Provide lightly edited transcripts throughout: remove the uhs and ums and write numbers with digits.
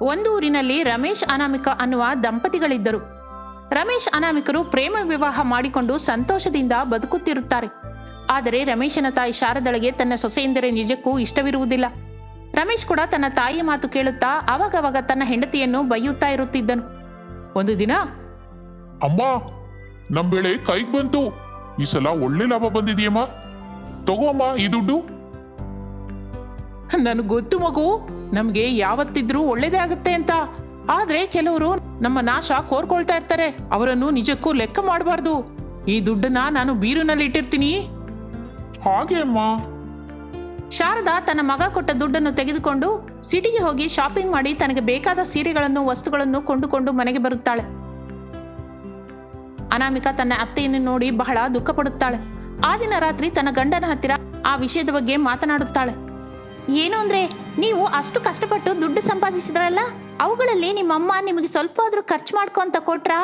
ಒಂದು ಊರಿನಲ್ಲಿ ರಮೇಶ್ ಅನಾಮಿಕಾ ಅನ್ನುವ ದಂಪತಿಗಳಿದ್ದರು. ರಮೇಶ್ ಅನಾಮಿಕರು ಪ್ರೇಮ ವಿವಾಹ ಮಾಡಿಕೊಂಡು ಸಂತೋಷದಿಂದ ಬದುಕುತ್ತಿರುತ್ತಾರೆ. ಆದರೆ ರಮೇಶನ ತಾಯಿ ಶಾರದಳಿಗೆ ತನ್ನ ಸೊಸೆಯೆಂದರೆ ನಿಜಕ್ಕೂ ಇಷ್ಟವಿರುವುದಿಲ್ಲ. ರಮೇಶ್ ಕೂಡ ತನ್ನ ತಾಯಿಯ ಮಾತು ಕೇಳುತ್ತಾ ಅವಾಗವಾಗ ತನ್ನ ಹೆಂಡತಿಯನ್ನು ಬೈಯುತ್ತಾ ಇರುತ್ತಿದ್ದನು. ಒಂದು ದಿನ, ಅಮ್ಮ, ನಮ್ ಬೆಳೆ ಕೈಗೆ ಬಂತು. ಈ ಸಲ ಒಳ್ಳೆ ಲಾಭ ಬಂದಿದೆಯಮ್ಮ. ತಗೋ ಅಮ್ಮ ಈ ದುಡ್ಡು. ನನಗೆ ಗೊತ್ತು ಮಗು, ನಮ್ಗೆ ಯಾವತ್ತಿದ್ರೂ ಒಳ್ಳೇದೇ ಆಗುತ್ತೆ ಅಂತ. ಆದ್ರೆ ಕೆಲವರು ನಮ್ಮ ನಾಶ ಕೋರ್ಕೊಳ್ತಾ ಇರ್ತಾರೆ. ಅವರನ್ನು ನಿಜಕ್ಕೂ ಲೆಕ್ಕ ಮಾಡಬಾರ್ದು. ಈ ದುಡ್ಡನ್ನ ನಾನು ಬೀರುನಲ್ಲಿ ಇಟ್ಟಿರ್ತೀನಿ. ಹಾಗೆ ಅಮ್ಮ. ಶಾರದಾ ತನ್ನ ಮಗ ಕೊಟ್ಟ ದುಡ್ಡನ್ನು ತೆಗೆದುಕೊಂಡು ಸಿಟಿಗೆ ಹೋಗಿ ಶಾಪಿಂಗ್ ಮಾಡಿ ತನಗೆ ಬೇಕಾದ ಸೀರೆಗಳನ್ನು ವಸ್ತುಗಳನ್ನು ಕೊಂಡುಕೊಂಡು ಮನೆಗೆ ಬರುತ್ತಾಳೆ. ಅನಾಮಿಕಾ ತನ್ನ ಅತ್ತೆಯನ್ನು ನೋಡಿ ಬಹಳ ದುಃಖ ಪಡುತ್ತಾಳೆ. ಆ ದಿನ ರಾತ್ರಿ ತನ್ನ ಗಂಡನ ಹತ್ತಿರ ಆ ವಿಷಯದ ಬಗ್ಗೆ ಮಾತನಾಡುತ್ತಾಳೆ. ಏನು ಅಂದ್ರೆ, ನೀವು ಅಷ್ಟು ಕಷ್ಟಪಟ್ಟು ದುಡ್ಡು ಸಂಪಾದಿಸಿದ್ರಲ್ಲ, ಅವುಗಳಲ್ಲಿ ನಿಮ್ಮಮ್ಮ ನಿಮಗೆ ಸ್ವಲ್ಪ ಆದ್ರೂ ಖರ್ಚು ಮಾಡ್ಕೊಂತ ಕೊಟ್ರಾ?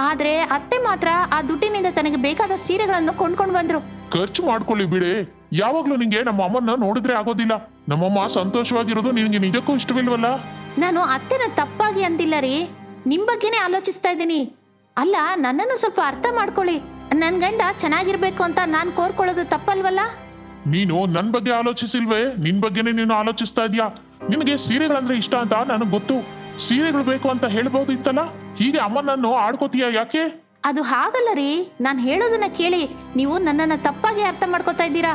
ಆದ್ರೆ ಅತ್ತೆ ಮಾತ್ರ ಆ ದುಡ್ಡಿನಿಂದ ತನಗೆ ಬೇಕಾದ ಸೀರೆಗಳನ್ನು ಕೊಂಡ್ಕೊಂಡು ಬಂದ್ರು. ಖರ್ಚು ಮಾಡ್ಕೊಳ್ಳಿ ಬಿಡೆ. ಯಾವಾಗ್ಲೂ ನಿಂಗೆ ನಮ್ಮ ಅಮ್ಮನ್ನ ನೋಡಿದ್ರೆ ಆಗೋದಿಲ್ಲ. ನಮ್ಮಮ್ಮ ಸಂತೋಷವಾಗಿರೋದು ನಿನ್ಗೆ ನಿಜಕ್ಕೂ ಇಷ್ಟವಿಲ್ವಲ್ಲ? ನಾನು ಅತ್ತೆನ ತಪ್ಪಾಗಿ ಅಂದಿಲ್ಲ ರೀ, ನಿಮ್ ಬಗ್ಗೆನೇ ಆಲೋಚಿಸ್ತಾ ಇದ್ದೀನಿ. ಅಲ್ಲ, ನನ್ನನ್ನು ಸ್ವಲ್ಪ ಅರ್ಥ ಮಾಡ್ಕೊಳ್ಳಿ. ನನ್ ಗಂಡ ಚೆನ್ನಾಗಿರ್ಬೇಕು ಅಂತ ನಾನ್ ಕೋರ್ಕೊಳ್ಳೋದು ತಪ್ಪಲ್ವಲ್ಲ? ನೀನು ನನ್ ಬಗ್ಗೆ ಆಲೋಚಿಸಿಲ್ವೇ? ನಿನ್ ಬಗ್ಗೆನೇ ನೀನು ಆಲೋಚಿಸ್ತಾ ಇದ್ಯಾ. ನಿನಗೆ ಸೀರೆಗಳಂದ್ರೆ ಇಷ್ಟ ಅಂತ ನನಗೆ ಗೊತ್ತು. ಸೀರೆಗಳು ಬೇಕು ಅಂತ ಹೇಳ್ಬೋದಿತ್ತಲ್ಲ. ಹೀಗೆ ಅಮ್ಮನನ್ನು ಆಡ್ಕೋತೀಯ ಯಾಕೆ? ಅದು ಹಾಗಲ್ಲ ರೀ, ನಾನ್ ಹೇಳೋದನ್ನ ಕೇಳಿ. ನೀವು ನನ್ನನ್ನ ತಪ್ಪಾಗಿ ಅರ್ಥ ಮಾಡ್ಕೋತಾ ಇದ್ದೀರಾ.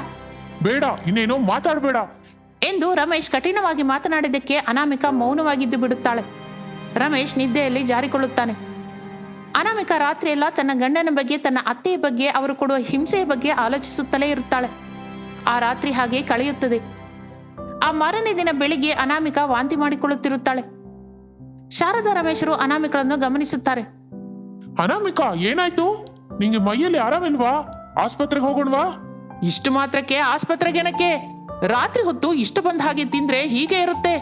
ಬೇಡ, ಇನ್ನೇನು ಮಾತಾಡಬೇಡ ಎಂದು ರಮೇಶ್ ಕಠಿಣವಾಗಿ ಮಾತನಾಡಿದ್ದಕ್ಕೆ ಅನಾಮಿಕಾ ಮೌನವಾಗಿದ್ದು ಬಿಡುತ್ತಾಳೆ. ರಮೇಶ್ ನಿದ್ದೆಯಲ್ಲಿ ಜಾರಿಕೊಳ್ಳುತ್ತಾನೆ. ಅನಾಮಿಕಾ ರಾತ್ರಿಯೆಲ್ಲ ತನ್ನ ಗಂಡನ ಬಗ್ಗೆ, ತನ್ನ ಅತ್ತೆಯ ಬಗ್ಗೆ, ಅವರು ಕೊಡುವ ಹಿಂಸೆಯ ಬಗ್ಗೆ ಆಲೋಚಿಸುತ್ತಲೇ ಇರುತ್ತಾಳೆ. ಆ ರಾತ್ರಿ ಹಾಗೆ ಕಳೆಯುತ್ತದೆ. ಆ ಮಾರನೇ ದಿನ ಬೆಳಿಗ್ಗೆ ಅನಾಮಿಕಾ ವಾಂತಿ ಮಾಡಿಕೊಳ್ಳುತ್ತಿರುತ್ತಾಳೆ. ಶಾರದಾ ರಮೇಶರು ಅನಾಮಿಕಳನ್ನು ಗಮನಿಸುತ್ತಾರೆ. ಅನಾಮಿಕಾ, ಏನಾಯ್ತು? ನಿಂಗೆ ಮೈಯಲ್ಲಿ ಆರಾಮಿಲ್ವಾ? ಆಸ್ಪತ್ರೆಗೆ ಹೋಗೋಣವಾ? ಇಷ್ಟು ಮಾತ್ರಕ್ಕೆ ಆಸ್ಪತ್ರೆಗೇನಕ್ಕೆ? ರಾತ್ರಿ ಹೊತ್ತು ಇಷ್ಟ ಬಂದ ಹಾಗೆ ತಿಂದ್ರೆ ಹೀಗೆ ಇರುತ್ತೆ.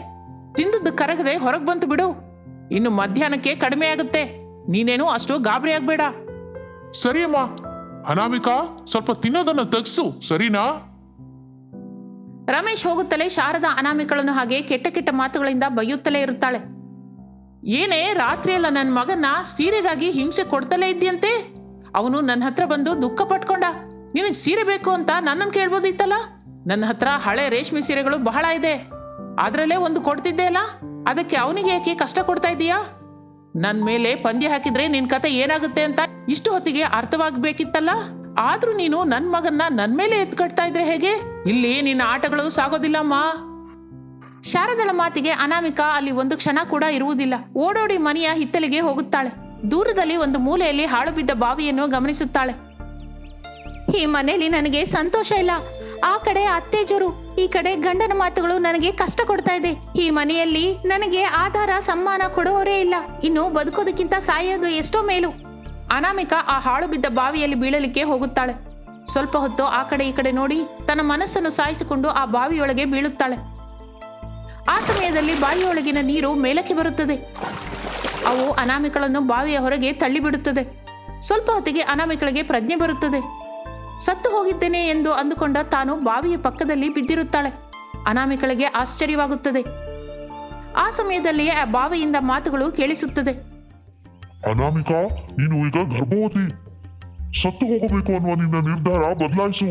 ತಿಂದದ್ದು ಕರಗದೆ ಹೊರಗೆ ಬಂತು ಬಿಡು. ಇನ್ನು ಮಧ್ಯಾಹ್ನಕ್ಕೆ ಕಡಿಮೆ ಆಗುತ್ತೆ. ನೀನೇನು ಅಷ್ಟು ಗಾಬರಿ ಆಗ್ಬೇಡ. ಸರಿ ಅಮ್ಮ. ಅನಾಮಿಕಾ, ಸ್ವಲ್ಪ ತಿನ್ನೋದನ್ನ ತಗ್ಸು, ಸರಿನಾ? ರಮೇಶ್ ಹೋಗುತ್ತಲೇ ಶಾರದಾ ಅನಾಮಿಕಳನ್ನು ಹಾಗೆ ಕೆಟ್ಟ ಕೆಟ್ಟ ಮಾತುಗಳಿಂದ ಬೈಯುತ್ತಲೇ ಇರುತ್ತಾಳೆ. ಏನೇ ರಾತ್ರಿಯೆಲ್ಲ ನನ್ನ ಮಗನ್ನ ಸೀರೆಗಾಗಿ ಹಿಂಸೆ ಕೊಡ್ತಲೇ ಇದ್ದಿಯಂತೆ. ಅವನು ನನ್ನ ಹತ್ರ ಬಂದು ದುಃಖ ಪಟ್ಕೊಂಡ. ನಿನಗೆ ಸೀರೆ ಬೇಕು ಅಂತ ನನ್ನನ್ನು ಕೇಳ್ಬೋದಿತ್ತಲ್ಲ. ನನ್ನ ಹತ್ರ ಹಳೆ ರೇಷ್ಮೆ ಸೀರೆಗಳು ಬಹಳ ಇದೆ, ಅದರಲ್ಲೇ ಒಂದು ಕೊಡ್ತಿದ್ದೆ ಅಲ್ಲ. ಅದಕ್ಕೆ ಅವನಿಗೆ ಯಾಕೆ ಕಷ್ಟ ಕೊಡ್ತಾ ಇದ್ದೀಯಾ? ನನ್ ಮೇಲೆ ಪಂದ್ಯ ಹಾಕಿದ್ರೆ ನಿನ್ ಕತೆ ಏನಾಗುತ್ತೆ ಅಂತ ಇಷ್ಟು ಹೊತ್ತಿಗೆ ಅರ್ಥವಾಗ್ಬೇಕಿತ್ತಲ್ಲ. ಆದ್ರೂ ನೀನು ನನ್ ಮಗನ್ನ ನನ್ ಮೇಲೆ ಎತ್ಕಟ್ತಾ ಇದ್ರೆ ಹೇಗೆ? ಇಲ್ಲಿ ನಿನ್ನ ಆಟಗಳು ಸಾಗೋದಿಲ್ಲಮ್ಮ. ಶಾರದಳ ಮಾತಿಗೆ ಅನಾಮಿಕಾ ಅಲ್ಲಿ ಒಂದು ಕ್ಷಣ ಕೂಡ ಇರುವುದಿಲ್ಲ. ಓಡೋಡಿ ಮನೆಯ ಹಿತ್ತಲಿಗೆ ಹೋಗುತ್ತಾಳೆ. ದೂರದಲ್ಲಿ ಒಂದು ಮೂಲೆಯಲ್ಲಿ ಹಾಳು ಬಿದ್ದ ಬಾವಿಯನ್ನು ಗಮನಿಸುತ್ತಾಳೆ. ಈ ಮನೆಯಲ್ಲಿ ನನಗೆ ಸಂತೋಷ ಇಲ್ಲ. ಆ ಕಡೆ ಅತ್ತೆ ಜೋರು, ಈ ಕಡೆ ಗಂಡನ ಮಾತುಗಳು ನನಗೆ ಕಷ್ಟ ಕೊಡ್ತಾ ಇದೆ. ಈ ಮನೆಯಲ್ಲಿ ನನಗೆ ಆಧಾರ ಸಮ್ಮಾನ ಕೊಡುವವರೇ ಇಲ್ಲ. ಇನ್ನು ಬದುಕೋದಕ್ಕಿಂತ ಸಾಯೋದು ಎಷ್ಟೋ ಮೇಲು. ಅನಾಮಿಕಾ ಆ ಹಾಳು ಬಿದ್ದ ಬಾವಿಯಲ್ಲಿ ಬೀಳಲಿಕ್ಕೆ ಹೋಗುತ್ತಾಳೆ. ಸ್ವಲ್ಪ ಹೊತ್ತು ಆ ಕಡೆ ಈ ಕಡೆ ನೋಡಿ ತನ್ನ ಮನಸ್ಸನ್ನು ಸಾಯಿಸಿಕೊಂಡು ಆ ಬಾವಿಯೊಳಗೆ ಬೀಳುತ್ತಾಳೆ. ಆ ಸಮಯದಲ್ಲಿ ಬಾವಿಯೊಳಗಿನ ನೀರು ಮೇಲಕ್ಕೆ ಬರುತ್ತದೆ. ಅವು ಅನಾಮಿಕಳನ್ನು ಬಾವಿಯ ಹೊರಗೆ ತಳ್ಳಿಬಿಡುತ್ತದೆ. ಸ್ವಲ್ಪ ಹೊತ್ತಿಗೆ ಅನಾಮಿಕಳಿಗೆ ಪ್ರಜ್ಞೆ ಬರುತ್ತದೆ. ಸತ್ತು ಹೋಗಿದ್ದೇನೆ ಎಂದು ಅಂದುಕೊಂಡ ತಾನು ಬಾವಿಯ ಪಕ್ಕದಲ್ಲಿ ಬಿದ್ದಿರುತ್ತಾಳೆ. ಅನಾಮಿಕಳಿಗೆ ಆಶ್ಚರ್ಯವಾಗುತ್ತದೆ. ಆ ಸಮಯದಲ್ಲಿಯೇ ಆ ಬಾವಿಯಿಂದ ಮಾತುಗಳು ಕೇಳಿಸುತ್ತದೆ. ಅನಾಮಿಕಾ, ನೀನು ಈಗ ಗರ್ಭವತಿ. ಸತ್ತು ಹೋಗಬೇಕು ಅನ್ನುವ ನಿನ್ನ ನಿರ್ಧಾರ ಬದಲಾಯಿಸು.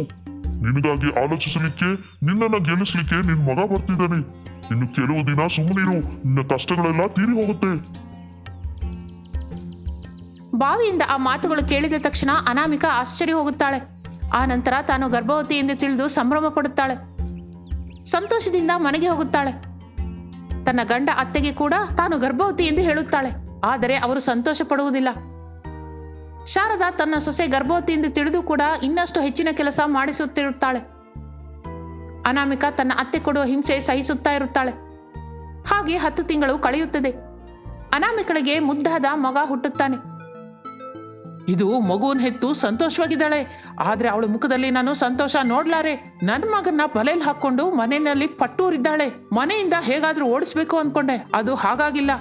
ನಿನಗಾಗಿ ಆಲೋಚಿಸಲಿಕ್ಕೆ, ನಿನ್ನನ್ನು ಗೆಲ್ಲಿಸಲಿಕ್ಕೆ ನಿನ್ ಮಗ ಬರ್ತಿದ್ದಾನೆ. ಇನ್ನು ಕೆಲವು ದಿನ ಸುಮ್ಮನಿರು, ನಿನ್ನ ಕಷ್ಟಗಳೆಲ್ಲ ತೀರಿ ಹೋಗುತ್ತೆ. ಬಾವಿಯಿಂದ ಆ ಮಾತುಗಳು ಕೇಳಿದ ತಕ್ಷಣ ಅನಾಮಿಕಾ ಆಶ್ಚರ್ಯ ಹೋಗುತ್ತಾಳೆ. ಆ ನಂತರ ತಾನು ಗರ್ಭವತಿ ಎಂದು ತಿಳಿದು ಸಂಭ್ರಮ ಪಡುತ್ತಾಳೆ. ಸಂತೋಷದಿಂದ ಮನೆಗೆ ಹೋಗುತ್ತಾಳೆ. ತನ್ನ ಗಂಡ ಅತ್ತೆಗೆ ಕೂಡ ತಾನು ಗರ್ಭವತಿ ಎಂದು ಹೇಳುತ್ತಾಳೆ. ಆದರೆ ಅವರು ಸಂತೋಷ ಪಡುವುದಿಲ್ಲ. ಶಾರದಾ ತನ್ನ ಸೊಸೆ ಗರ್ಭವತಿ ಎಂದು ತಿಳಿದು ಕೂಡ ಇನ್ನಷ್ಟು ಹೆಚ್ಚಿನ ಕೆಲಸ ಮಾಡಿಸುತ್ತಿರುತ್ತಾಳೆ. ಅನಾಮಿಕಾ ತನ್ನ ಅತ್ತೆ ಕೊಡುವ ಹಿಂಸೆ ಸಹಿಸುತ್ತಾ ಇರುತ್ತಾಳೆ. ಹಾಗೆ 10 ತಿಂಗಳು ಕಳೆಯುತ್ತದೆ. ಅನಾಮಿಕಳಿಗೆ ಮುದ್ದಾದ ಮಗ ಹುಟ್ಟುತ್ತಾನೆ. ಇದು ಮಗುವನ್ನು ಹೆತ್ತು ಸಂತೋಷವಾಗಿದ್ದಾಳೆ. ಆದ್ರೆ ಅವಳ ಮುಖದಲ್ಲಿ ನಾನು ಸಂತೋಷ ನೋಡ್ಲಾರೆ. ನನ್ನ ಮಗನ್ನ ಬಲೆಯಲ್ಲಿ ಹಾಕೊಂಡು ಮನೆಯಲ್ಲಿ ಪಟ್ಟೂರಿದ್ದಾಳೆ. ಮನೆಯಿಂದ ಹೇಗಾದ್ರೂ ಓಡಿಸ್ಬೇಕು ಅಂದ್ಕೊಂಡೆ, ಅದು ಹಾಗಾಗಿಲ್ಲ.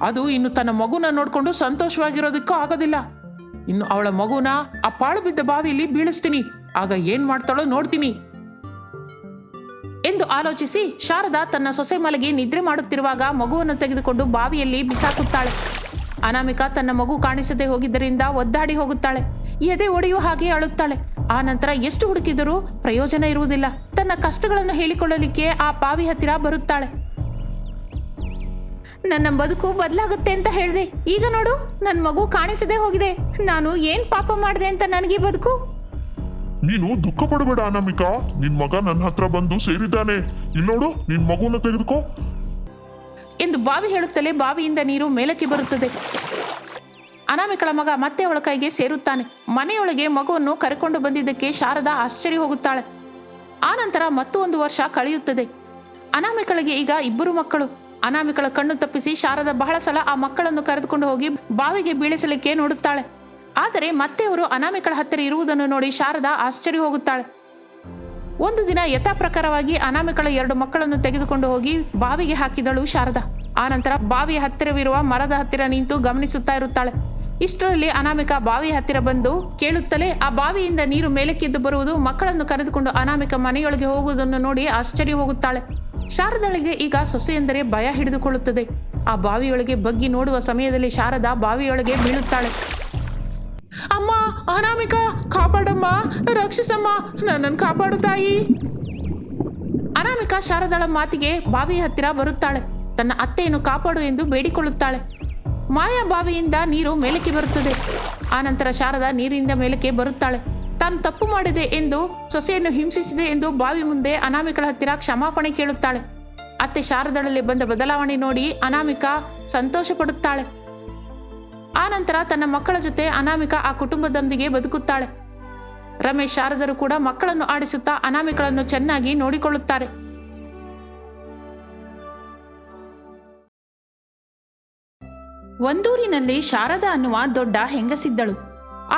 ಅದು ಇನ್ನು ತನ್ನ ಮಗುನ ನೋಡ್ಕೊಂಡು ಸಂತೋಷವಾಗಿರೋದಕ್ಕೂ ಆಗೋದಿಲ್ಲ. ಇನ್ನು ಅವಳ ಮಗುನ ಆ ಪಾಳು ಬಿದ್ದ ಬಾವಿಯಲ್ಲಿ ಬೀಳಿಸ್ತೀನಿ. ಆಗ ಏನ್ ಮಾಡ್ತಾಳೋ ನೋಡ್ತೀನಿ ಎಂದು ಆಲೋಚಿಸಿ ಶಾರದಾ ತನ್ನ ಸೊಸೆ ಮಲಗಿ ನಿದ್ರೆ ಮಾಡುತ್ತಿರುವಾಗ ಮಗುವನ್ನು ತೆಗೆದುಕೊಂಡು ಬಾವಿಯಲ್ಲಿ ಬಿಸಾಕುತ್ತಾಳೆ. ಅನಾಮಿಕಾ ತನ್ನ ಮಗು ಕಾಣಿಸದೆ ಹೋಗಿದ್ದರಿಂದ ಒದ್ದಾಡಿ ಹೋಗುತ್ತಾಳೆ. ಎದೆ ಒಡೆಯುವ ಹಾಗೆ ಅಳುತ್ತಾಳೆ. ಆ ನಂತರ ಎಷ್ಟು ಹುಡುಕಿದರೂ ಪ್ರಯೋಜನ ಇರುವುದಿಲ್ಲ. ತನ್ನ ಕಷ್ಟಗಳನ್ನು ಹೇಳಿಕೊಳ್ಳಲಿಕ್ಕೆ ಆ ಬಾವಿ ಹತ್ತಿರ ಬರುತ್ತಾಳೆ. ನನ್ನ ಬದುಕು ಬದಲಾಗುತ್ತೆ ಅಂತ ಹೇಳಿದೆ, ಈಗ ನೋಡು ನನ್ನ ಮಗು ಕಾಣಿಸದೆ ಹೋಗಿದೆ. ನಾನು ಏನ್ ಪಾಪ ಮಾಡಿದೆ ಅಂತ ನನಗೆ ಬದುಕು? ನೀನು ದುಃಖ ಪಡಬೇಡ ಅನಾಮಿಕಾ, ನಿನ್ ಮಗ ನನ್ನ ಹತ್ರ ಬಂದು ಸೇರಿದ್ದಾನೆ. ಇಲ್ಲೋಡು, ನಿನ್ ಮಗುವನ್ನ ತೆಗೆದುಕೋ ಎಂದು ಬಾವಿ ಹೇಳುತ್ತಲೇ ಬಾವಿಯಿಂದ ನೀರು ಮೇಲಕ್ಕೆ ಬರುತ್ತದೆ. ಅನಾಮಿಕಳ ಮಗ ಮತ್ತೆ ಅವಳ ಕೈಗೆ ಸೇರುತ್ತಾನೆ. ಮನೆಯೊಳಗೆ ಮಗುವನ್ನು ಕರೆಕೊಂಡು ಬಂದಿದ್ದಕ್ಕೆ ಶಾರದಾ ಆಶ್ಚರ್ಯ ಹೋಗುತ್ತಾಳೆ. ಆ ನಂತರ ಮತ್ತೊಂದು ವರ್ಷ ಕಳೆಯುತ್ತದೆ. ಅನಾಮಿಕಳಿಗೆ ಈಗ 2 ಮಕ್ಕಳು. ಅನಾಮಿಕಳ ಕಣ್ಣು ತಪ್ಪಿಸಿ ಶಾರದಾ ಬಹಳ ಸಲ ಆ ಮಕ್ಕಳನ್ನು ಕರೆದುಕೊಂಡು ಹೋಗಿ ಬಾವಿಗೆ ಬೀಳಿಸಲಿಕ್ಕೆ ನೋಡುತ್ತಾಳೆ. ಆದರೆ ಮತ್ತೆ ಅವರು ಅನಾಮಿಕಳ ಹತ್ತಿರ ಇರುವುದನ್ನು ನೋಡಿ ಶಾರದಾ ಆಶ್ಚರ್ಯ ಹೋಗುತ್ತಾಳೆ. ಒಂದು ದಿನ ಯಥಾ ಪ್ರಕಾರವಾಗಿ ಅನಾಮಿಕಳ 2 ಮಕ್ಕಳನ್ನು ತೆಗೆದುಕೊಂಡು ಹೋಗಿ ಬಾವಿಗೆ ಹಾಕಿದಳು ಶಾರದಾ. ಆ ನಂತರ ಬಾವಿಯ ಹತ್ತಿರವಿರುವ ಮರದ ಹತ್ತಿರ ನಿಂತು ಗಮನಿಸುತ್ತಾ ಇರುತ್ತಾಳೆ. ಇಷ್ಟರಲ್ಲಿ ಅನಾಮಿಕಾ ಬಾವಿಯ ಹತ್ತಿರ ಬಂದು ಕೇಳುತ್ತಲೇ ಆ ಬಾವಿಯಿಂದ ನೀರು ಮೇಲಕ್ಕೆದ್ದು ಬರುವುದು, ಮಕ್ಕಳನ್ನು ಕರೆದುಕೊಂಡು ಅನಾಮಿಕ ಮನೆಯೊಳಗೆ ಹೋಗುವುದನ್ನು ನೋಡಿ ಆಶ್ಚರ್ಯ ಹೋಗುತ್ತಾಳೆ. ಶಾರದಾಳಿಗೆ ಈಗ ಸೊಸೆಯೆಂದರೆ ಭಯ ಹಿಡಿದುಕೊಳ್ಳುತ್ತದೆ. ಆ ಬಾವಿಯೊಳಗೆ ಬಗ್ಗಿ ನೋಡುವ ಸಮಯದಲ್ಲಿ ಶಾರದಾ ಬಾವಿಯೊಳಗೆ ಬೀಳುತ್ತಾಳೆ. ಅಮ್ಮ, ಅನಾಮಿಕಾ, ಕಾಪಾಡಮ್ಮ, ರಕ್ಷಿಸಮ್ಮ, ನನ್ನನ್ನು ಕಾಪಾಡು ತಾಯಿ. ಅನಾಮಿಕಾ ಶಾರದಾಳ ಮಾತಿಗೆ ಬಾವಿಯ ಹತ್ತಿರ ಬರುತ್ತಾಳೆ. ತನ್ನ ಅತ್ತೆಯನ್ನು ಕಾಪಾಡು ಎಂದು ಬೇಡಿಕೊಳ್ಳುತ್ತಾಳೆ. ಮಾಯಾ ಬಾವಿಯಿಂದ ನೀರು ಮೇಲಕ್ಕೆ ಬರುತ್ತದೆ. ಆನಂತರ ಶಾರದಾ ನೀರಿನಿಂದ ಮೇಲಕ್ಕೆ ಬರುತ್ತಾಳೆ. ತಾನು ತಪ್ಪು ಮಾಡಿದೆ ಎಂದು, ಸೊಸೆಯನ್ನು ಹಿಂಸಿಸಿದೆ ಎಂದು ಬಾವಿ ಮುಂದೆ ಅನಾಮಿಕಳ ಹತ್ತಿರ ಕ್ಷಮಾಪಣೆ ಕೇಳುತ್ತಾಳೆ. ಅತ್ತೆ ಶಾರದಾಳಲ್ಲಿ ಬಂದ ಬದಲಾವಣೆ ನೋಡಿ ಅನಾಮಿಕಾ ಸಂತೋಷ ಪಡುತ್ತಾಳೆ. ಆ ನಂತರ ತನ್ನ ಮಕ್ಕಳ ಜೊತೆ ಅನಾಮಿಕಾ ಆ ಕುಟುಂಬದೊಂದಿಗೆ ಬದುಕುತ್ತಾಳೆ. ರಮೇಶ್ ಶಾರದರು ಕೂಡ ಮಕ್ಕಳನ್ನು ಆಡಿಸುತ್ತಾ ಅನಾಮಿಕಳನ್ನು ಚೆನ್ನಾಗಿ ನೋಡಿಕೊಳ್ಳುತ್ತಾರೆ. ಒಂದೂರಿನಲ್ಲಿ ಶಾರದಾ ಅನ್ನುವ ದೊಡ್ಡ ಹೆಂಗಸಿದ್ದಳು.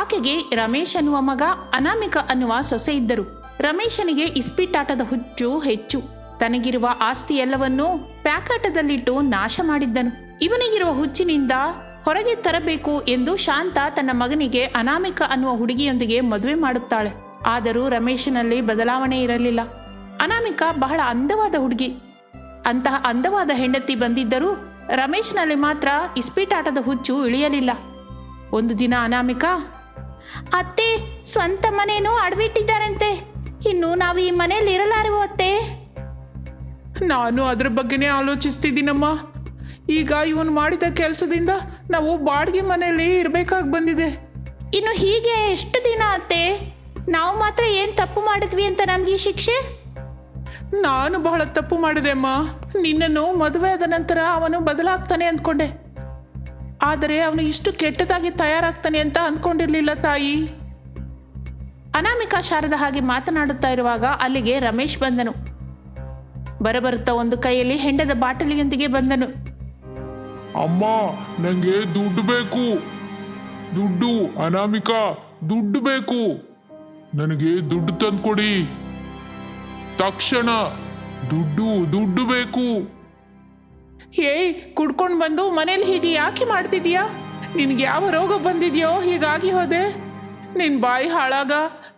ಆಕೆಗೆ ರಮೇಶ್ ಅನ್ನುವ ಮಗ, ಅನಾಮಿಕ ಅನ್ನುವ ಸೊಸೆ ಇದ್ದರು. ರಮೇಶನಿಗೆ ಇಸ್ಪೀಟಾಟದ ಹುಚ್ಚು ಹೆಚ್ಚು. ತನಗಿರುವ ಆಸ್ತಿ ಎಲ್ಲವನ್ನೂ ಪ್ಯಾಕಾಟದಲ್ಲಿಟ್ಟು ನಾಶ ಮಾಡಿದ್ದನು. ಇವನಿಗಿರುವ ಹುಚ್ಚಿನಿಂದ ಹೊರಗೆ ತರಬೇಕು ಎಂದು ಶಾಂತ ತನ್ನ ಮಗನಿಗೆ ಅನಾಮಿಕ ಅನ್ನುವ ಹುಡುಗಿಯೊಂದಿಗೆ ಮದುವೆ ಮಾಡುತ್ತಾಳೆ. ಆದರೂ ರಮೇಶನಲ್ಲಿ ಬದಲಾವಣೆ ಇರಲಿಲ್ಲ. ಅನಾಮಿಕ ಬಹಳ ಅಂದವಾದ ಹುಡುಗಿ. ಅಂತಹ ಅಂದವಾದ ಹೆಂಡತಿ ಬಂದಿದ್ದರೂ ರಮೇಶನಲ್ಲಿ ಮಾತ್ರ ಇಸ್ಪೀಟಾಟದ ಹುಚ್ಚು ಇಳಿಯಲಿಲ್ಲ. ಒಂದು ದಿನ ಅನಾಮಿಕ, ಅತ್ತೆ, ಸ್ವಂತ ಮನೇನೂ ಅಡವಿಟ್ಟಿದ್ದಾರಂತೆ. ಇನ್ನು ನಾವು ಈ ಮನೆಯಲ್ಲಿ ಇರಲಾರೆವು ಅತ್ತೆ. ನಾನು ಅದ್ರ ಬಗ್ಗೆನೇ ಆಲೋಚಿಸ್ತಿದ್ದೀನಮ್ಮ. ಈಗ ಇವನು ಮಾಡಿದ ಕೆಲಸದಿಂದ ನಾವು ಬಾಡಿಗೆ ಮನೆಯಲ್ಲಿ ಇರಬೇಕಾಗಿ ಬಂದಿದೆ. ಇನ್ನು ಹೀಗೆ ಎಷ್ಟು ದಿನ ಅತ್ತೆ? ನಾವು ಮಾತ್ರ ಏನು ತಪ್ಪು ಮಾಡಿದ್ವಿ ಅಂತ ನಮ್ಗೆ ಈ ಶಿಕ್ಷೆ? ನಾನು ಬಹಳ ತಪ್ಪು ಮಾಡಿದೆ ಅಮ್ಮ. ನಿನ್ನನ್ನು ಮದುವೆ ಆದ ನಂತರ ಅವನು ಬದಲಾಗ್ತಾನೆ ಅಂದ್ಕೊಂಡೆ. ಆದರೆ ಅವನು ಇಷ್ಟು ಕೆಟ್ಟದಾಗಿ ತಯಾರಾಗ್ತಾನೆ ಅಂತ ಅಂದ್ಕೊಂಡಿರ್ಲಿಲ್ಲ ತಾಯಿ. ಅನಾಮಿಕಾ ಶಾರದಾ ಹಾಗೆ ಮಾತನಾಡುತ್ತಾ ಇರುವಾಗ ಅಲ್ಲಿಗೆ ರಮೇಶ್ ಬಂದನು. ಬರಬರುತ್ತಾ ಒಂದು ಕೈಯಲ್ಲಿ ಹೆಂಡದ ಬಾಟಲಿಯೊಂದಿಗೆ ಬಂದನು. ಅಮ್ಮ, ನಂಗೆ ದುಡ್ಡು ಬೇಕು. ದುಡ್ಡು, ಅನಾಮಿಕಾ, ದುಡ್ಡು ಬೇಕು. ನನಗೆ ದುಡ್ಡು ತಂದ್ಕೊಡಿ ತಕ್ಷಣ. ದುಡ್ಡು ಬೇಕು. ಏಯ್, ಕುಡ್ಕೊಂಡು ಬಂದು ಮನೇಲಿ ಹೀಗೆ ಯಾಕೆ ಮಾಡ್ತಿದೀಯಾ? ನಿನ್ಗೆ ಯಾವ ರೋಗ ಬಂದಿದೆಯೋ ಹೀಗಾಗಿ ಹೋದೆ? ನಿನ್ ಬಾಯಿ ಹಾಳಾಗ,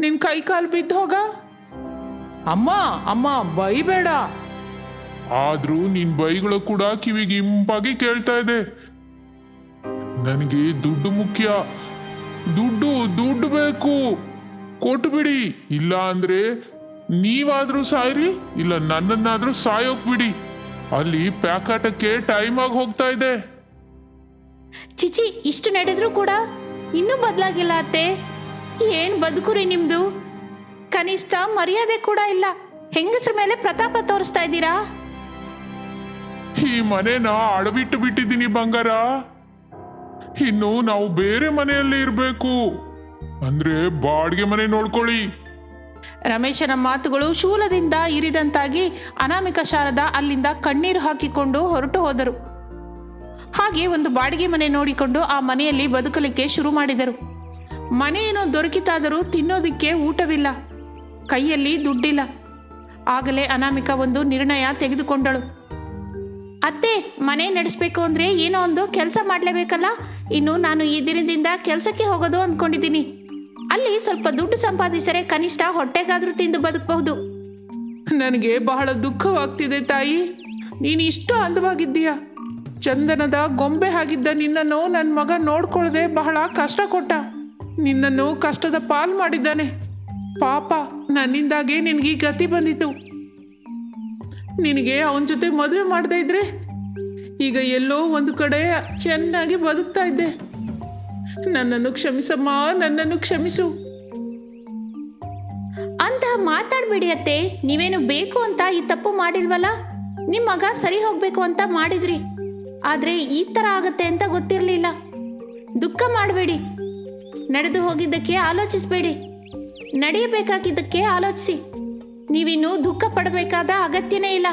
ನಿನ್ ಕೈ ಕಾಲು ಬಿದ್ದು ಹೋಗ. ಅಮ್ಮ ಅಮ್ಮ, ಬೈಬೇಡ. ಆದ್ರೂ ನಿನ್ ಬೈಗಳು ಕೂಡ ಕಿವಿಗೆ ಇಂಪಾಗಿ ಕೇಳ್ತಾ ಇದೆ. ನನಗೆ ದುಡ್ಡು ಮುಖ್ಯ. ದುಡ್ಡು ಬೇಕು. ಕೊಟ್ಟು ಬಿಡಿ. ಇಲ್ಲ ಅಂದ್ರೆ ನೀವಾದ್ರೂ ಸಾಯ್ರಿ, ಇಲ್ಲ ನನ್ನನ್ನಾದ್ರೂ ಸಾಯೋಕ್ ಬಿಡಿ. ಅಲ್ಲಿ ಪ್ಯಾಕಾಟಕ್ಕೆ ಟೈಮ್ ಆಗಿ ಹೋಗ್ತಾ ಇದೆ. ಚಿಚಿ, ಇಷ್ಟು ನಡೆದ್ರೂ ಕೂಡ ಇನ್ನೂ ಬದಲಾಗಿಲ್ಲ ಅತ್ತೆ. ಏನ್ ಬದುಕುರಿ ನಿಮ್ದು? ಕನಿಷ್ಠ ಮರ್ಯಾದೆ ಕೂಡ ಇಲ್ಲ. ಹೆಂಗಸ್ರ ಮೇಲೆ ಪ್ರತಾಪ ತೋರಿಸ್ತಾ ಇದ್ದೀರಾ? ಈ ಮನೆನ ಅಡವಿಟ್ಟು ಬಿಟ್ಟಿದ್ದೀನಿ ಬಂಗಾರ. ಇನ್ನು ನಾವು ಬೇರೆ ಮನೆಯಲ್ಲಿ ಇರ್ಬೇಕು. ಅಂದ್ರೆ ಬಾಡಿಗೆ ಮನೆ ನೋಡ್ಕೊಳ್ಳಿ. ರಮೇಶನ ಮಾತುಗಳು ಶೂಲದಿಂದ ಇರಿದಂತಾಗಿ ಅನಾಮಿಕ ಶಾರದಾ ಅಲ್ಲಿಂದ ಕಣ್ಣೀರು ಹಾಕಿಕೊಂಡು ಹೊರಟು ಹೋದರು. ಹಾಗೆ ಒಂದು ಬಾಡಿಗೆ ಮನೆ ನೋಡಿಕೊಂಡು ಆ ಮನೆಯಲ್ಲಿ ಬದುಕಲಿಕ್ಕೆ ಶುರು ಮಾಡಿದರು. ಮನೆಯೇನೋ ದೊರಕಿತಾದರೂ ತಿನ್ನೋದಿಕ್ಕೆ ಊಟವಿಲ್ಲ, ಕೈಯಲ್ಲಿ ದುಡ್ಡಿಲ್ಲ. ಆಗಲೇ ಅನಾಮಿಕ ಒಂದು ನಿರ್ಣಯ ತೆಗೆದುಕೊಂಡಳು. ಅತ್ತೆ, ಮನೆ ನಡೆಸಬೇಕು ಅಂದರೆ ಏನೋ ಒಂದು ಕೆಲಸ ಮಾಡಲೇಬೇಕಲ್ಲ. ಇನ್ನು ನಾನು ಈ ದಿನದಿಂದ ಕೆಲಸಕ್ಕೆ ಹೋಗೋದು ಅಂದ್ಕೊಂಡಿದ್ದೀನಿ. ಅಲ್ಲಿ ಸ್ವಲ್ಪ ದುಡ್ಡು ಸಂಪಾದಿಸರೆ ಕನಿಷ್ಠ ಹೊಟ್ಟೆಗಾದರೂ ತಿಂದು ಬದುಕಬಹುದು. ನನಗೆ ಬಹಳ ದುಃಖವಾಗ್ತಿದೆ ತಾಯಿ. ನೀನು ಇಷ್ಟು ಅಂದವಾಗಿದ್ದೀಯ. ಚಂದನದ ಗೊಂಬೆ ಆಗಿದ್ದ ನಿನ್ನನ್ನು ನನ್ನ ಮಗ ನೋಡ್ಕೊಳ್ಳದೆ ಬಹಳ ಕಷ್ಟ ಕೊಟ್ಟ. ನಿನ್ನನ್ನು ಕಷ್ಟದ ಪಾಲ್ ಮಾಡಿದ್ದಾನೆ. ಪಾಪ, ನನ್ನಿಂದಾಗೆ ನಿನಗೆ ಈ ಗತಿ ಬಂದಿತು. ನಿನಗೆ ಅವನ ಜೊತೆ ಮದುವೆ ಮಾಡದೇ ಇದ್ರೆ ಈಗ ಎಲ್ಲೋ ಒಂದು ಕಡೆ ಚೆನ್ನಾಗಿ ಬದುಕ್ತಾ ಇದ್ದೆ. ನನ್ನನ್ನು ಕ್ಷಮಿಸಮ್ಮ, ನನ್ನನ್ನು ಕ್ಷಮಿಸು. ಅಂತ ಮಾತಾಡ್ಬೇಡಿ ಅತ್ತೆ. ನೀವೇನು ಬೇಕು ಅಂತ ಈ ತಪ್ಪು ಮಾಡಿಲ್ವಲ್ಲ. ನಿಮ್ಮ ಮಗ ಸರಿ ಹೋಗ್ಬೇಕು ಅಂತ ಮಾಡಿದ್ರಿ, ಆದರೆ ಈ ಥರ ಆಗತ್ತೆ ಅಂತ ಗೊತ್ತಿರಲಿಲ್ಲ. ದುಃಖ ಮಾಡಬೇಡಿ. ನಡೆದು ಹೋಗಿದ್ದಕ್ಕೆ ಆಲೋಚಿಸಬೇಡಿ, ನಡೆಯಬೇಕಾಗಿದ್ದಕ್ಕೆ ಆಲೋಚಿಸಿ. ನೀವಿನ್ನೂ ದುಃಖ ಪಡಬೇಕಾದ ಅಗತ್ಯನೇ ಇಲ್ಲ.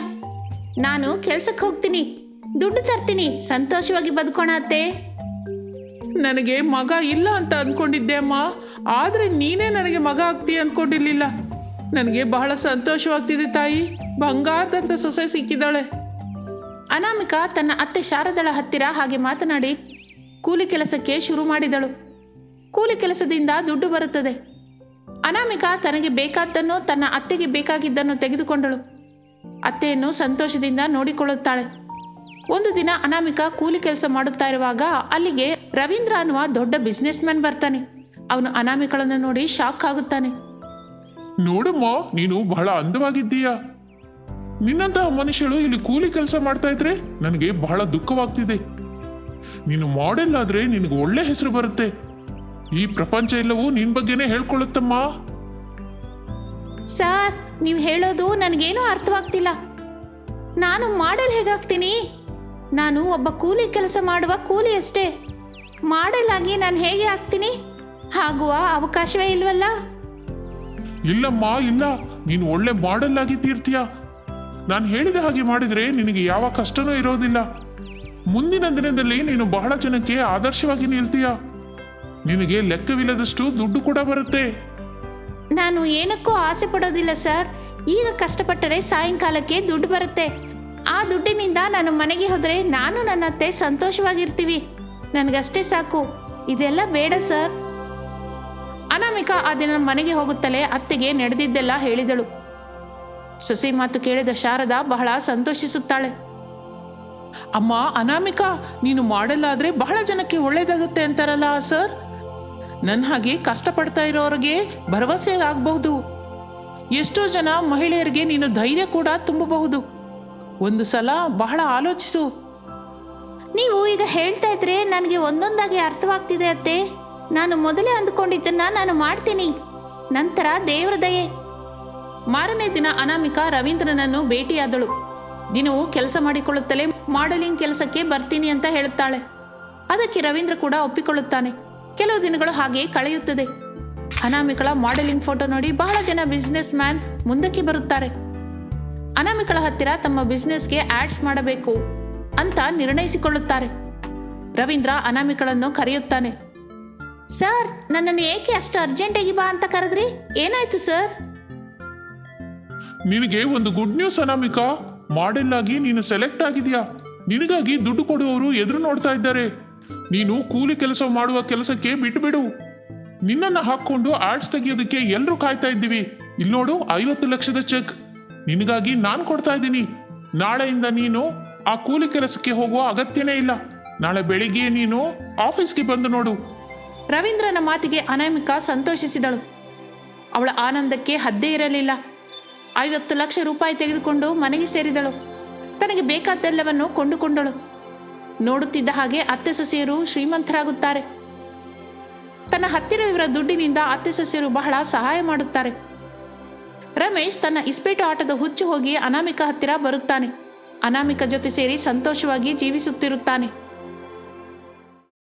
ನಾನು ಕೆಲ್ಸಕ್ಕೆ ಹೋಗ್ತೀನಿ, ದುಡ್ಡು ತರ್ತೀನಿ, ಸಂತೋಷವಾಗಿ ಬದುಕೋಣ ಅತ್ತೆ. ನನಗೆ ಮಗ ಇಲ್ಲ ಅಂತ ಅಂದ್ಕೊಂಡಿದ್ದೆ ಅಮ್ಮ, ಆದರೆ ನೀನೇ ನನಗೆ ಮಗ ಆಗ್ತೀಯ ಅಂದ್ಕೊಂಡಿರ್ಲಿಲ್ಲ. ನನಗೆ ಬಹಳ ಸಂತೋಷವಾಗ್ತಿದೆ ತಾಯಿ. ಬಂಗಾರದಂಥ ಸೊಸೆ ಸಿಕ್ಕಿದ್ದಾಳೆ. ಅನಾಮಿಕಾ ತನ್ನ ಅತ್ತೆ ಶಾರದಳ ಹತ್ತಿರ ಹಾಗೆ ಮಾತನಾಡಿ ಕೂಲಿ ಕೆಲಸಕ್ಕೆ ಶುರು ಮಾಡಿದಳು. ಕೂಲಿ ಕೆಲಸದಿಂದ ದುಡ್ಡು ಬರುತ್ತದೆ. ಅನಾಮಿಕಾ ತನಗೆ ಬೇಕಾದ್ದನ್ನು, ತನ್ನ ಅತ್ತೆಗೆ ಬೇಕಾಗಿದ್ದನ್ನು ತೆಗೆದುಕೊಂಡಳು. ಅತ್ತೆಯನ್ನು ಸಂತೋಷದಿಂದ ನೋಡಿಕೊಳ್ಳುತ್ತಾಳೆ. ಒಂದು ದಿನ ಅನಾಮಿಕಾ ಕೂಲಿ ಕೆಲಸ ಮಾಡುತ್ತಾ ಇರುವಾಗ ಅಲ್ಲಿಗೆ ರವೀಂದ್ರ ಅನ್ನುವ ದೊಡ್ಡ ಬಿಸ್ನೆಸ್ ಮ್ಯಾನ್ ಬರ್ತಾನೆ. ಅವನು ಅನಾಮಿಕಳನ್ನು ನೋಡಿ ಶಾಕ್ ಆಗುತ್ತಾನೆ. ನೋಡಮ್ಮ, ನೀನು ಬಹಳ ಅಂದವಾಗಿದ್ದೀಯ. ನಿನ್ನಂತಹ ಮನುಷ್ಯರು ಇಲ್ಲಿ ಕೂಲಿ ಕೆಲಸ ಮಾಡ್ತಾ ಇದ್ರೆ ನನಗೆ ಬಹಳ ದುಃಖವಾಗ್ತಿದೆ. ನೀನು ಮಾಡೆಲ್ ಆದ್ರೆ ನಿನಗೆ ಒಳ್ಳೆ ಹೆಸರು ಬರುತ್ತೆ. ಈ ಪ್ರಪಂಚ ಎಲ್ಲವೂ ನಿನ್ ಬಗ್ಗೆನೇ ಹೇಳ್ಕೊಳ್ಳುತ್ತಮ್ಮ. ಸರ್, ನೀವು ಹೇಳೋದು ನನಗೇನೂ ಅರ್ಥವಾಗ್ತಿಲ್ಲ. ನಾನು ಮಾಡೆಲ್ ಹೇಗಾಗ್ತೀನಿ? ನಾನು ಒಬ್ಬ ಕೂಲಿ ಕೆಲಸ ಮಾಡುವ ಕೂಲಿ ಅಷ್ಟೇ. ಮಾಡೆಲ್ ಆಗಿ ನಾನು ಹೇಗೆ ಆಗ್ತೀನಿ? ಆಗುವ ಅವಕಾಶವೇ ಇಲ್ವಲ್ಲ. ಇಲ್ಲಮ್ಮ, ಇಲ್ಲ, ನೀನು ಒಳ್ಳೆ ಮಾಡೆಲ್ ಆಗಿ ತೀರ್ತೀಯ. ನಾನು ಹೇಳಿದ ಹಾಗೆ ಮಾಡಿದ್ರೆ ನಿನಗೆ ಯಾವ ಕಷ್ಟನೂ ಇರೋದಿಲ್ಲ. ಮುಂದಿನ ದಿನದಲ್ಲಿ ನೀನು ಬಹಳ ಜನಕ್ಕೆ ಆದರ್ಶವಾಗಿ ನಿಲ್ತೀಯ. ನಿನಗೆ ಲೆಕ್ಕವಿಲ್ಲದಷ್ಟು ದುಡ್ಡು ಕೂಡ ಬರುತ್ತೆ. ನಾನು ಏನಕ್ಕೂ ಆಸೆ ಪಡೋದಿಲ್ಲ ಸರ್. ಈಗ ಕಷ್ಟಪಟ್ಟರೆ ಸಾಯಂಕಾಲಕ್ಕೆ ದುಡ್ಡು ಬರುತ್ತೆ. ಆ ದುಡ್ಡಿನಿಂದ ನಾನು ಮನೆಗೆ ಹೋದರೆ ನಾನು ನನ್ನ ಅತ್ತೆ ಸಂತೋಷವಾಗಿರ್ತೀವಿ. ನನಗಷ್ಟೇ ಸಾಕು. ಇದೆಲ್ಲ ಬೇಡ ಸರ್. ಅನಾಮಿಕಾ ಆ ದಿನ ಮನೆಗೆ ಹೋಗುತ್ತಲೇ ಅತ್ತೆಗೆ ನಡೆದಿದ್ದೆಲ್ಲ ಹೇಳಿದಳು. ಸೊಸೆ ಮಾತು ಕೇಳಿದ ಶಾರದಾ ಬಹಳ ಸಂತೋಷಿಸುತ್ತಾಳೆ. ಅಮ್ಮ ಅನಾಮಿಕಾ, ನೀನು ಮಾಡೆಲ್ ಆದರೆ ಬಹಳ ಜನಕ್ಕೆ ಒಳ್ಳೇದಾಗುತ್ತೆ ಅಂತಾರಲ್ಲ ಸರ್. ನನ್ನ ಹಾಗೆ ಕಷ್ಟಪಡ್ತಾ ಇರೋರಿಗೆ ಭರವಸೆ ಆಗಬಹುದು. ಎಷ್ಟೋ ಜನ ಮಹಿಳೆಯರಿಗೆ ನೀನು ಧೈರ್ಯ ಕೂಡ ತುಂಬಬಹುದು. ಒಂದು ಸಲ ಬಹಳ ಆಲೋಚಿಸು. ನೀವು ಈಗ ಹೇಳ್ತಾ ಇದ್ರೆ ನನಗೆ ಒಂದೊಂದಾಗಿ ಅರ್ಥವಾಗ್ತಿದೆ ಅತ್ತೆ. ನಾನು ಮೊದಲೇ ಅಂದುಕೊಂಡಿದ್ದನ್ನ ನಾನು ಮಾಡ್ತೀನಿ, ನಂತರ ದೇವರ ದಯೆ. ಮಾರನೇ ದಿನ ಅನಾಮಿಕಾ ರವೀಂದ್ರನನ್ನು ಭೇಟಿಯಾದಳು. ದಿನವೂ ಕೆಲಸ ಮಾಡಿಕೊಳ್ಳುತ್ತಲೇ ಮಾಡೆಲಿಂಗ್ ಕೆಲಸಕ್ಕೆ ಬರ್ತೀನಿ ಅಂತ ಹೇಳುತ್ತಾಳೆ. ಅದಕ್ಕೆ ರವೀಂದ್ರ ಕೂಡ ಒಪ್ಪಿಕೊಳ್ಳುತ್ತಾನೆ. ಕೆಲವು ದಿನಗಳು ಹಾಗೆ ಕಳೆಯುತ್ತದೆ. ಅನಾಮಿಕಳ ಮಾಡೆಲಿಂಗ್ ಫೋಟೋ ನೋಡಿ ಬಹಳ ಜನ ಬಿಸ್ನೆಸ್ ಮ್ಯಾನ್ ಮುಂದಕ್ಕೆ ಬರುತ್ತಾರೆ. ಅನಾಮಿಕಳ ಹತ್ತಿರ ತಮ್ಮ ಬಿಸ್ನೆಸ್ಗೆ ಆಡ್ಸ್ ಮಾಡಬೇಕು ಅಂತ ನಿರ್ಣಯಿಸಿಕೊಳ್ಳುತ್ತಾರೆ. ರವೀಂದ್ರ ಅನಾಮಿಕಳನ್ನು ಕರೆಯುತ್ತಾನೆ. ಸರ್, ನನ್ನನ್ನು ಏಕೆ ಅಷ್ಟು ಅರ್ಜೆಂಟಾಗಿ ಬಾ ಅಂತ ಕರೆದ್ರಿ? ಏನಾಯ್ತು ಸರ್? ನಿನಗೆ ಒಂದು ಗುಡ್ ನ್ಯೂಸ್ ಅನಾಮಿಕಾ. ಮಾಡೆಲ್ ಆಗಿ ನೀನು ಸೆಲೆಕ್ಟ್ ಆಗಿದ್ಯಾ. ನಿನಗಾಗಿ ದುಡ್ಡು ಕೊಡುವವರು ಎದುರು ನೋಡ್ತಾ ಇದ್ದಾರೆ. ನೀನು ಕೂಲಿ ಕೆಲಸ ಮಾಡುವ ಕೆಲಸಕ್ಕೆ ಬಿಟ್ಟುಬಿಡು. ನಿನ್ನನ್ನು ಹಾಕೊಂಡು ಆಡ್ಸ್ ತೆಗೆಯೋದಕ್ಕೆ ಎಲ್ಲರೂ ಕಾಯ್ತಾ ಇದ್ದೀವಿ. ಇಲ್ಲಿ ನೋಡು, 50 ಲಕ್ಷದ ಚೆಕ್ ನಿನಗಾಗಿ ನಾನು ಕೊಡ್ತಾ ಇದ್ದೀನಿ. ನಾಳೆಯಿಂದ ನೀನು ಆ ಕೂಲಿ ಕೆಲಸಕ್ಕೆ ಹೋಗುವ ಅಗತ್ಯನೇ ಇಲ್ಲ. ನಾಳೆ ಬೆಳಿಗ್ಗೆ ನೀನು ಆಫೀಸ್ಗೆ ಬಂದು ನೋಡು. ರವೀಂದ್ರನ ಮಾತಿಗೆ ಅನಾಮಿಕಾ ಸಂತೋಷಿಸಿದಳು. ಅವಳ ಆನಂದಕ್ಕೆ ಹದ್ದೇ ಇರಲಿಲ್ಲ. 50 ಲಕ್ಷ ರೂಪಾಯಿ ತೆಗೆದುಕೊಂಡು ಮನೆಗೆ ಸೇರಿದಳು. ತನಗೆ ಬೇಕಾದ್ದೆಲ್ಲವನ್ನು ಕೊಂಡುಕೊಂಡಳು. ನೋಡುತ್ತಿದ್ದ ಹಾಗೆ ಅತ್ತೆ ಸೊಸೆಯರು ಶ್ರೀಮಂತರಾಗುತ್ತಾರೆ. ತನ್ನ ಹತ್ತಿರ ಇವರ ದುಡ್ಡಿನಿಂದ ಅತ್ತೆ ಸೊಸೆಯರು ಬಹಳ ಸಹಾಯ ಮಾಡುತ್ತಾರೆ. ರಮೇಶ್ ತನ್ನ ಇಸ್ಪೇಟು ಆಟದ ಹುಚ್ಚು ಹೋಗಿ ಅನಾಮಿಕಾ ಹತ್ತಿರ ಬರುತ್ತಾನೆ. ಅನಾಮಿಕಾ ಜೊತೆ ಸೇರಿ ಸಂತೋಷವಾಗಿ ಜೀವಿಸುತ್ತಿರುತ್ತಾನೆ.